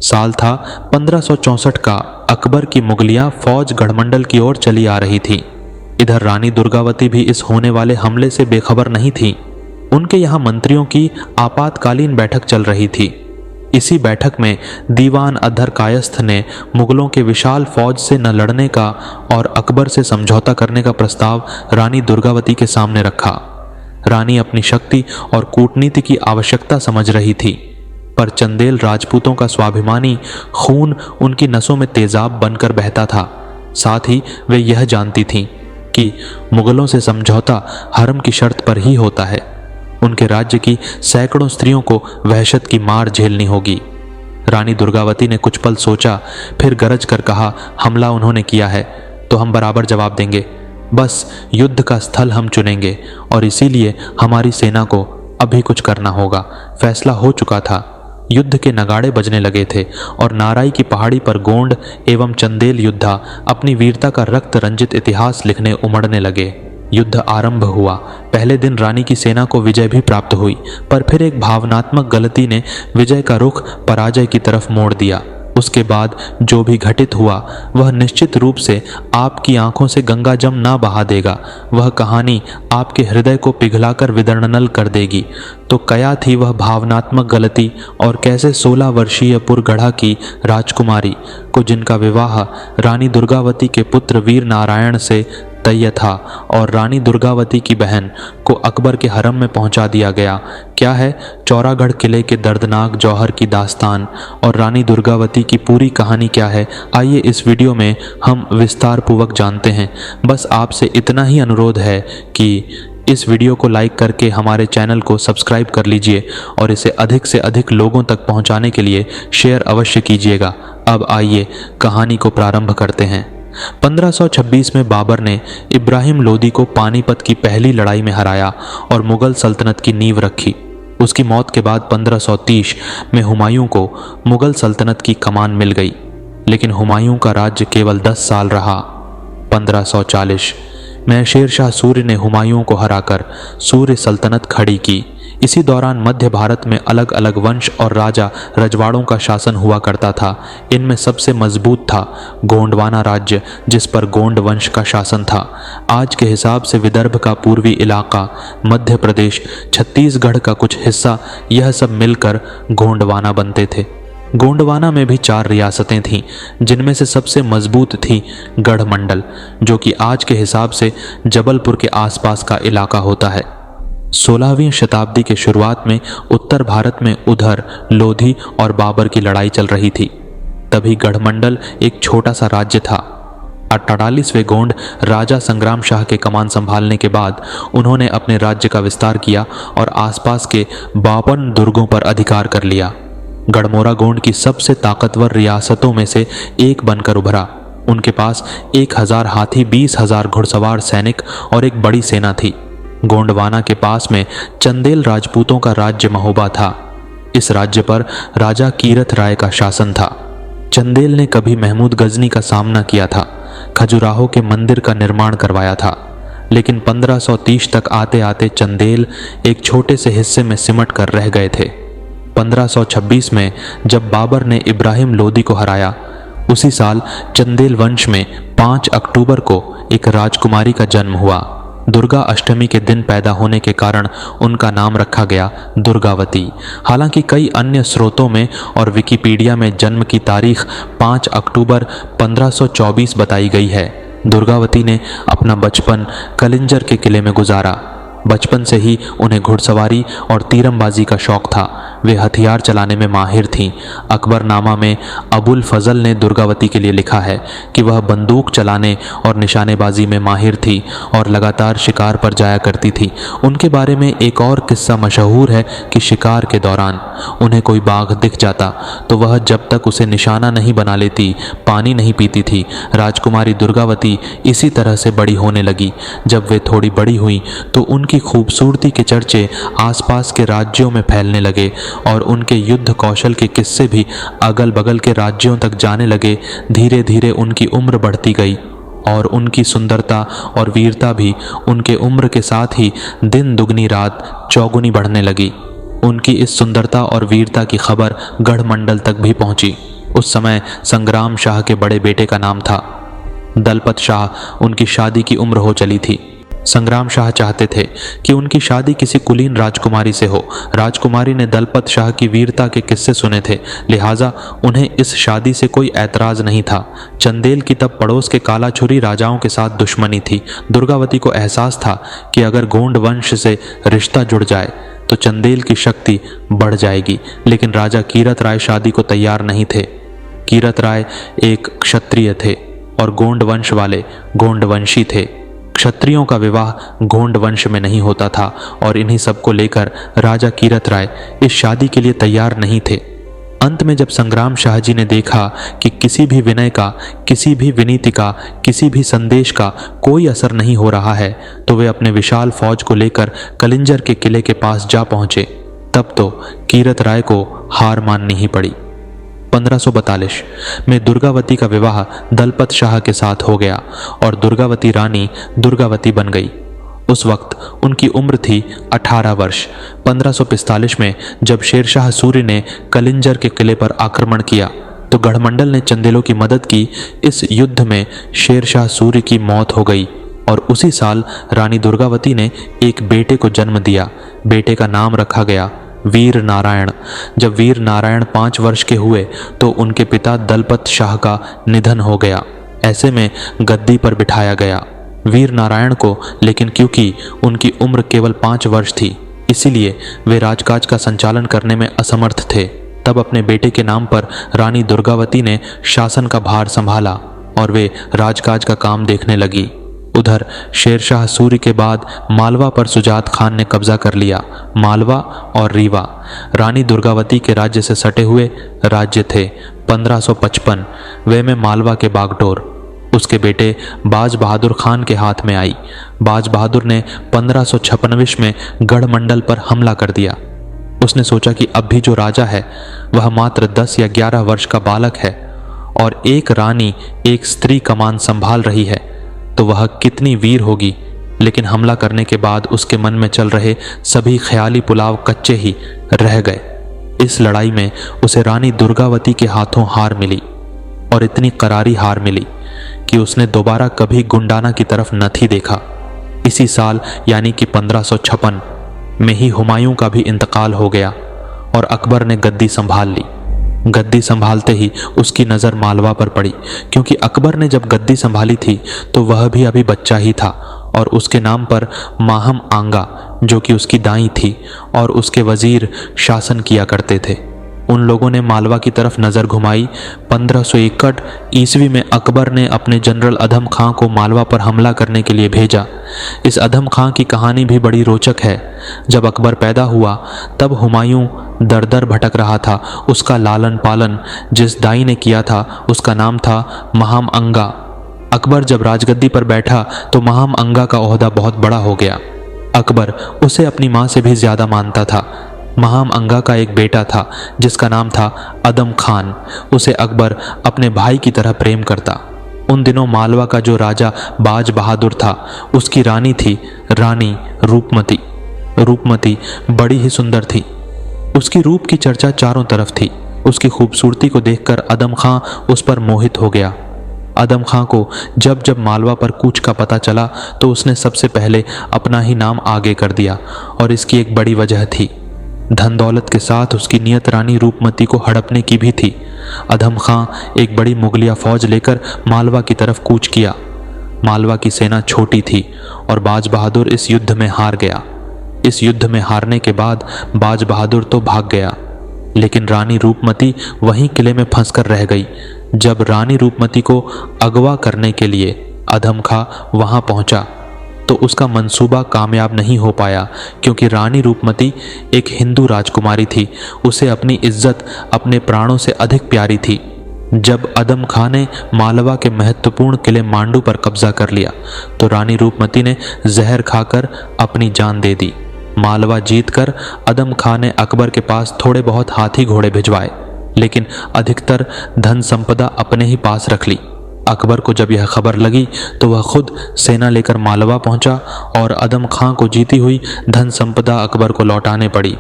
साल था 1564 का। अकबर की मुगलिया फौज गढ़मंडल की ओर चली आ रही थी। इधर रानी दुर्गावती भी इस होने वाले हमले से बेखबर नहीं थी। उनके यहाँ मंत्रियों की आपातकालीन बैठक चल रही थी। इसी बैठक में दीवान अधर कायस्थ ने मुगलों के विशाल फौज से न लड़ने का और अकबर से समझौता करने का प्रस्ताव रानी दुर्गावती के सामने रखा। रानी अपनी शक्ति और कूटनीति की आवश्यकता समझ रही थी, पर चंदेल राजपूतों का स्वाभिमानी खून उनकी नसों में तेजाब बनकर बहता था। साथ ही वे यह जानती थीं कि मुगलों से समझौता हरम की शर्त पर ही होता है। उनके राज्य की सैकड़ों स्त्रियों को वहशत की मार झेलनी होगी। रानी दुर्गावती ने कुछ पल सोचा, फिर गरज कर कहा, हमला उन्होंने किया है तो हम बराबर जवाब देंगे। बस युद्ध का स्थल हम चुनेंगे और इसीलिए हमारी सेना को अभी कुछ करना होगा। फैसला हो चुका था। युद्ध के नगाड़े बजने लगे थे और नाराई की पहाड़ी पर गोंड एवं चंदेल योद्धा अपनी वीरता का रक्त रंजित इतिहास लिखने उमड़ने लगे। युद्ध आरंभ हुआ। पहले दिन रानी की सेना को विजय भी प्राप्त हुई, पर फिर एक भावनात्मक गलती ने विजय का रुख पराजय की तरफ मोड़ दिया। उसके बाद जो भी घटित हुआ वह निश्चित रूप से आपकी आंखों से गंगाजम ना बहा देगा। वह कहानी आपके हृदय को पिघलाकर विदर्णनल कर देगी। तो क्या थी वह भावनात्मक गलती, और कैसे 16 वर्षीय पुरगढ़ा की राजकुमारी को, जिनका विवाह रानी दुर्गावती के पुत्र वीर नारायण से तय था और रानी दुर्गावती की बहन को अकबर के हरम में पहुंचा दिया गया। क्या है चौरागढ़ किले के दर्दनाक जौहर की दास्तान और रानी दुर्गावती की पूरी कहानी क्या है, आइए इस वीडियो में हम विस्तार पूर्वक जानते हैं। बस आपसे इतना ही अनुरोध है कि इस वीडियो को लाइक करके हमारे चैनल को सब्सक्राइब कर लीजिए और इसे अधिक से अधिक लोगों तक पहुंचाने के लिए शेयर अवश्य कीजिएगा। अब आइए कहानी को प्रारंभ करते हैं। 1526 में बाबर ने इब्राहिम लोदी को पानीपत की पहली लड़ाई में हराया और मुगल सल्तनत की नींव रखी। उसकी मौत के बाद 1530 में हुमायूं को मुगल सल्तनत की कमान मिल गई, लेकिन हुमायूं का राज्य केवल 10 साल रहा। 1540 में शेर शाह सूर्य ने हुमायूं को हराकर सूर्य सल्तनत खड़ी की। इसी दौरान मध्य भारत में अलग अलग वंश और राजा रजवाड़ों का शासन हुआ करता था। इनमें सबसे मजबूत था गोंडवाना राज्य, जिस पर गोंड वंश का शासन था। आज के हिसाब से विदर्भ का पूर्वी इलाका, मध्य प्रदेश, छत्तीसगढ़ का कुछ हिस्सा, यह सब मिलकर गोंडवाना बनते थे। गोंडवाना में भी 4 रियासतें थीं, जिनमें से सबसे मजबूत थी गढ़मंडल, जो कि आज के हिसाब से जबलपुर के आसपास का इलाका होता है। 16वीं शताब्दी के शुरुआत में उत्तर भारत में उधर लोधी और बाबर की लड़ाई चल रही थी। तभी गढ़मंडल एक छोटा सा राज्य था। 48वें गोंड राजा संग्राम शाह के कमान संभालने के बाद उन्होंने अपने राज्य का विस्तार किया और आसपास के 52 दुर्गों पर अधिकार कर लिया। गढ़मोरा गोंड की सबसे ताकतवर रियासतों में से एक बनकर उभरा। उनके पास 1000 हाथी, 20,000 घुड़सवार सैनिक और एक बड़ी सेना थी। गोंडवाना के पास में चंदेल राजपूतों का राज्य महोबा था। इस राज्य पर राजा कीरत राय का शासन था। चंदेल ने कभी महमूद गजनी का सामना किया था, खजुराहो के मंदिर का निर्माण करवाया था, लेकिन 1530 तक आते आते चंदेल एक छोटे से हिस्से में सिमट कर रह गए थे। 1526 में जब बाबर ने इब्राहिम लोदी को हराया, उसी साल चंदेल वंश में 5 अक्टूबर को एक राजकुमारी का जन्म हुआ। दुर्गा अष्टमी के दिन पैदा होने के कारण उनका नाम रखा गया दुर्गावती। हालांकि कई अन्य स्रोतों में और विकिपीडिया में जन्म की तारीख 5 अक्टूबर 1524 बताई गई है। दुर्गावती ने अपना बचपन कलिंजर के किले में गुजारा। बचपन से ही उन्हें घुड़सवारी और तीरंबाजी का शौक था। वे हथियार चलाने में माहिर थीं। अकबरनामा में अबुल फजल ने दुर्गावती के लिए लिखा है कि वह बंदूक चलाने और निशानेबाजी में माहिर थी और लगातार शिकार पर जाया करती थी। उनके बारे में एक और किस्सा मशहूर है कि शिकार के दौरान उन्हें कोई बाघ दिख जाता तो वह जब तक उसे निशाना नहीं बना लेती, पानी नहीं पीती थी। राजकुमारी दुर्गावती इसी तरह से बड़ी होने लगी। जब वे थोड़ी बड़ी हुई तो उनकी खूबसूरती के चर्चे आसपास के राज्यों में फैलने लगे और उनके युद्ध कौशल के किस्से भी अगल बगल के राज्यों तक जाने लगे। धीरे धीरे उनकी उम्र बढ़ती गई और उनकी सुंदरता और वीरता भी उनके उम्र के साथ ही दिन दुगनी रात चौगुनी बढ़ने लगी। उनकी इस सुंदरता और वीरता की खबर गढ़मंडल तक भी पहुंची। उस समय संग्राम शाह के बड़े बेटे का नाम था दलपत शाह। उनकी शादी की उम्र हो चली थी। संग्राम शाह चाहते थे कि उनकी शादी किसी कुलीन राजकुमारी से हो। राजकुमारी ने दलपत शाह की वीरता के किस्से सुने थे, लिहाजा उन्हें इस शादी से कोई ऐतराज नहीं था। चंदेल की तब पड़ोस के कालाछुरी राजाओं के साथ दुश्मनी थी। दुर्गावती को एहसास था कि अगर गोंड वंश से रिश्ता जुड़ जाए तो चंदेल की शक्ति बढ़ जाएगी, लेकिन राजा कीरत राय शादी को तैयार नहीं थे। कीरत राय एक क्षत्रिय थे और गोंड वंश वाले गोंडवंशी थे। क्षत्रियों का विवाह गोंड वंश में नहीं होता था और इन्हीं सबको लेकर राजा कीरत राय इस शादी के लिए तैयार नहीं थे। अंत में जब संग्राम शाह जी ने देखा कि किसी भी विनय का, किसी भी विनीति का, किसी भी संदेश का कोई असर नहीं हो रहा है, तो वे अपने विशाल फौज को लेकर कलिंजर के किले के पास जा पहुंचे। तब तो कीरत राय को हार माननी ही पड़ी। 1542 में दुर्गावती का विवाह दलपत शाह के साथ हो गया और दुर्गावती रानी दुर्गावती बन गई। उस वक्त उनकी उम्र थी 18 वर्ष। 1545 में जब शेरशाह सूरी ने कलिंजर के किले पर आक्रमण किया तो गढ़मंडल ने चंदेलों की मदद की। इस युद्ध में शेरशाह सूरी की मौत हो गई और उसी साल रानी दुर्गावती ने एक बेटे को जन्म दिया। बेटे का नाम रखा गया वीर नारायण। जब वीर नारायण 5 वर्ष के हुए तो उनके पिता दलपत शाह का निधन हो गया। ऐसे में गद्दी पर बिठाया गया वीर नारायण को, लेकिन क्योंकि उनकी उम्र केवल 5 वर्ष थी, इसीलिए वे राजकाज का संचालन करने में असमर्थ थे। तब अपने बेटे के नाम पर रानी दुर्गावती ने शासन का भार संभाला और वे राजकाज का काम देखने लगी। उधर शेरशाह सूरी के बाद मालवा पर सुजात खान ने कब्जा कर लिया। मालवा और रीवा रानी दुर्गावती के राज्य से सटे हुए राज्य थे। 1555 वे में मालवा के बागडोर उसके बेटे बाज बहादुर खान के हाथ में आई। बाज बहादुर ने 1556 में गढ़मंडल पर हमला कर दिया। उसने सोचा कि अब भी जो राजा है वह मात्र 10 या 11 वर्ष का बालक है और एक रानी, एक स्त्री कमान संभाल रही है, तो वह कितनी वीर होगी। लेकिन हमला करने के बाद उसके मन में चल रहे सभी ख्याली पुलाव कच्चे ही रह गए। इस लड़ाई में उसे रानी दुर्गावती के हाथों हार मिली और इतनी करारी हार मिली कि उसने दोबारा कभी गुंडाना की तरफ न थी देखा। इसी साल यानी कि 1556 में ही हुमायूं का भी इंतकाल हो गया और अकबर ने गद्दी संभाल ली। गद्दी संभालते ही उसकी नज़र मालवा पर पड़ी, क्योंकि अकबर ने जब गद्दी संभाली थी तो वह भी अभी बच्चा ही था और उसके नाम पर माहम आंगा, जो कि उसकी दाई थी, और उसके वजीर शासन किया करते थे। उन लोगों ने मालवा की तरफ नज़र घुमाई। 1561 ईस्वी में अकबर ने अपने जनरल अधम खां को मालवा पर हमला करने के लिए भेजा। इस अधम खां की कहानी भी बड़ी रोचक है। जब अकबर पैदा हुआ तब हुमायूं दर दर भटक रहा था। उसका लालन पालन जिस दाई ने किया था उसका नाम था महाम अंगा। अकबर जब राजगद्दी पर बैठा तो महाम अंगा का ओहदा बहुत बड़ा हो गया। अकबर उसे अपनी माँ से भी ज़्यादा मानता था। महाम अंगा का एक बेटा था जिसका नाम था अदम खान। उसे अकबर अपने भाई की तरह प्रेम करता। उन दिनों मालवा का जो राजा बाज बहादुर था उसकी रानी थी रानी रूपमती। रूपमती बड़ी ही सुंदर थी। उसकी रूप की चर्चा चारों तरफ थी। उसकी खूबसूरती को देखकर अदम खां उस पर मोहित हो गया। अदम खां को जब जब मालवा पर कूच का पता चला तो उसने सबसे पहले अपना ही नाम आगे कर दिया और इसकी एक बड़ी वजह थी। धन दौलत के साथ उसकी नियत रानी रूपमती को हड़पने की भी थी। अदम खां एक बड़ी मुगलिया फौज लेकर मालवा की तरफ कूच किया। मालवा की सेना छोटी थी और बाज बहादुर इस युद्ध में हार गया। इस युद्ध में हारने के बाद बाज बहादुर तो भाग गया, लेकिन रानी रूपमती वहीं किले में फंसकर रह गई। जब रानी रूपमती को अगवा करने के लिए अदम खां वहां पहुंचा तो उसका मंसूबा कामयाब नहीं हो पाया, क्योंकि रानी रूपमती एक हिंदू राजकुमारी थी। उसे अपनी इज्जत अपने प्राणों से अधिक प्यारी थी। जब अदम खां ने मालवा के महत्वपूर्ण किले मांडू पर कब्जा कर लिया तो रानी रूपमती ने जहर खाकर अपनी जान दे दी। मालवा जीतकर अदम खां ने अकबर के पास थोड़े बहुत हाथी घोड़े भिजवाए, लेकिन अधिकतर धन संपदा अपने ही पास रख ली। अकबर को जब यह खबर लगी तो वह खुद सेना लेकर मालवा पहुंचा और अदम खां को जीती हुई धन संपदा अकबर को लौटाने पड़ी।